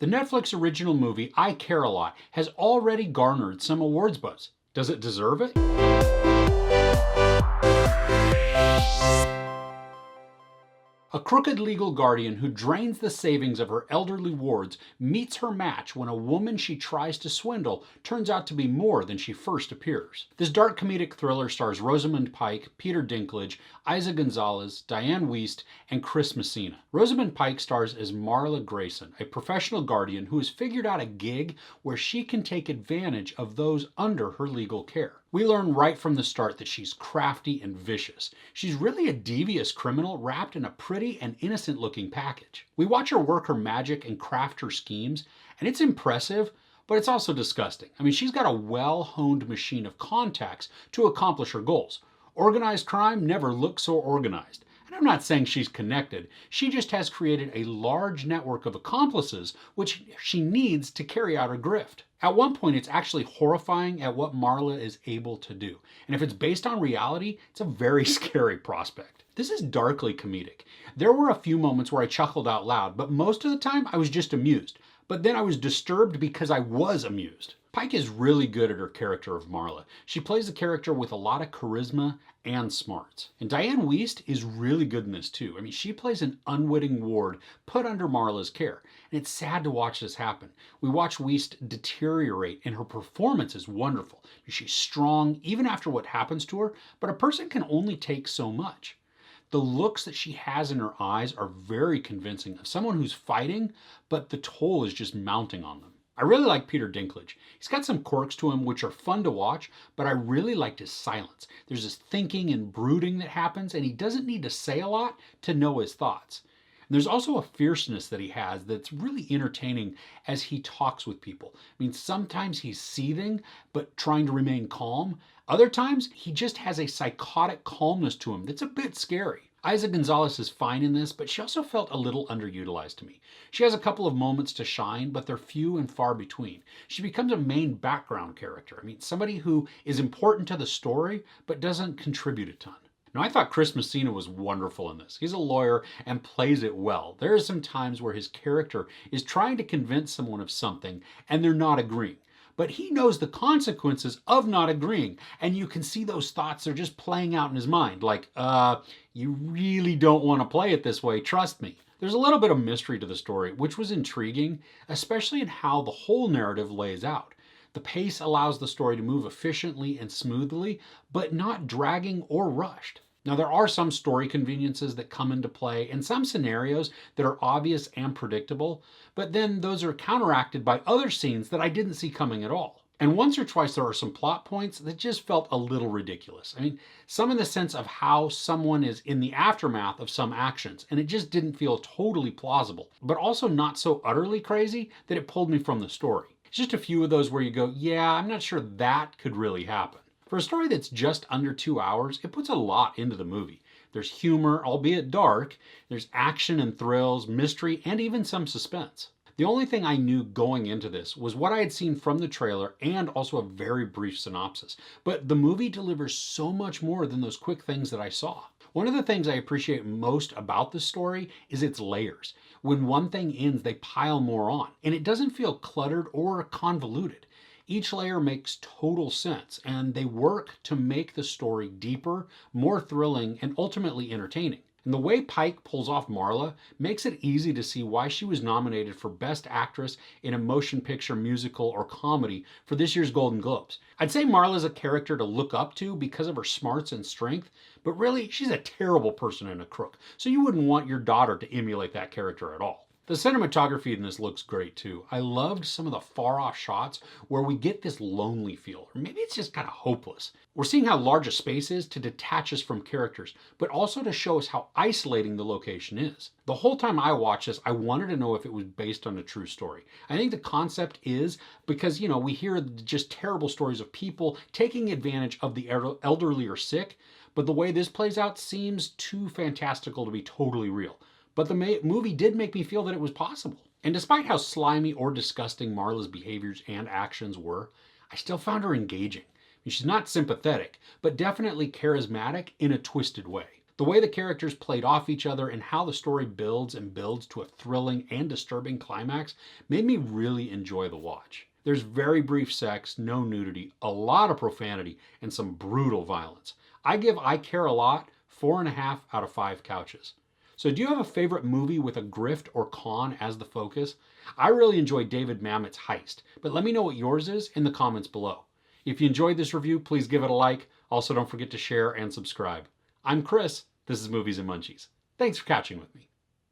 The Netflix original movie, I Care a Lot, has already garnered some awards buzz. Does it deserve it? A crooked legal guardian who drains the savings of her elderly wards meets her match when a woman she tries to swindle turns out to be more than she first appears. This dark comedic thriller stars Rosamund Pike, Peter Dinklage, Eiza Gonzalez, Dianne Wiest, and Chris Messina. Rosamund Pike stars as Marla Grayson, a professional guardian who has figured out a gig where she can take advantage of those under her legal care. We learn right from the start that she's crafty and vicious. She's really a devious criminal wrapped in a pretty and innocent looking package. We watch her work her magic and craft her schemes, and it's impressive, but it's also disgusting. I mean, she's got a well-honed machine of contacts to accomplish her goals. Organized crime never looks so organized. And I'm not saying she's connected. She just has created a large network of accomplices which she needs to carry out her grift. At one point, it's actually horrifying at what Marla is able to do. And if it's based on reality, it's a very scary prospect. This is darkly comedic. There were a few moments where I chuckled out loud, but most of the time I was just amused. But then I was disturbed because I was amused. Pike is really good at her character of Marla. She plays the character with a lot of charisma and smarts. And Dianne Wiest is really good in this too. I mean, she plays an unwitting ward put under Marla's care. And it's sad to watch this happen. We watch Wiest deteriorate and her performance is wonderful. She's strong even after what happens to her, but a person can only take so much. The looks that she has in her eyes are very convincing of someone who's fighting, but the toll is just mounting on them. I really like Peter Dinklage. He's got some quirks to him which are fun to watch, but I really liked his silence. There's this thinking and brooding that happens, and he doesn't need to say a lot to know his thoughts. And there's also a fierceness that he has that's really entertaining as he talks with people. I mean, sometimes he's seething, but trying to remain calm. Other times, he just has a psychotic calmness to him that's a bit scary. Eiza Gonzalez is fine in this, but she also felt a little underutilized to me. She has a couple of moments to shine, but they're few and far between. She becomes a main background character. I mean, somebody who is important to the story, but doesn't contribute a ton. Now, I thought Chris Messina was wonderful in this. He's a lawyer and plays it well. There are some times where his character is trying to convince someone of something, and they're not agreeing. But he knows the consequences of not agreeing. And you can see those thoughts are just playing out in his mind. Like, you really don't want to play it this way, trust me. There's a little bit of mystery to the story, which was intriguing, especially in how the whole narrative lays out. The pace allows the story to move efficiently and smoothly, but not dragging or rushed. Now, there are some story conveniences that come into play and some scenarios that are obvious and predictable, but then those are counteracted by other scenes that I didn't see coming at all. And once or twice there are some plot points that just felt a little ridiculous. I mean, some in the sense of how someone is in the aftermath of some actions, and it just didn't feel totally plausible, but also not so utterly crazy that it pulled me from the story. It's just a few of those where you go, yeah, I'm not sure that could really happen. For a story that's just under 2 hours, it puts a lot into the movie. There's humor, albeit dark. There's action and thrills, mystery, and even some suspense. The only thing I knew going into this was what I had seen from the trailer and also a very brief synopsis. But the movie delivers so much more than those quick things that I saw. One of the things I appreciate most about this story is its layers. When one thing ends, they pile more on, and it doesn't feel cluttered or convoluted. Each layer makes total sense, and they work to make the story deeper, more thrilling, and ultimately entertaining. And the way Pike pulls off Marla makes it easy to see why she was nominated for Best Actress in a Motion Picture, Musical, or Comedy for this year's Golden Globes. I'd say Marla's a character to look up to because of her smarts and strength, but really, she's a terrible person and a crook, so you wouldn't want your daughter to emulate that character at all. The cinematography in this looks great too. I loved some of the far off shots where we get this lonely feel, or maybe it's just kind of hopeless. We're seeing how large a space is to detach us from characters, but also to show us how isolating the location is. The whole time I watched this, I wanted to know if it was based on a true story. I think the concept is because, we hear just terrible stories of people taking advantage of the elderly or sick, but the way this plays out seems too fantastical to be totally real. But the movie did make me feel that it was possible. And despite how slimy or disgusting Marla's behaviors and actions were, I still found her engaging. I mean, she's not sympathetic, but definitely charismatic in a twisted way. The The way the characters played off each other and how the story builds and builds to a thrilling and disturbing climax made me really enjoy the watch. There's very brief sex, no nudity, a lot of profanity, and some brutal violence. I give I Care a Lot 4.5 out of 5 couches. So do you have a favorite movie with a grift or con as the focus? I really enjoyed David Mamet's Heist, but let me know what yours is in the comments below. If you enjoyed this review, please give it a like. Also, don't forget to share and subscribe. I'm Chris. This is Movies and Munchies. Thanks for catching with me.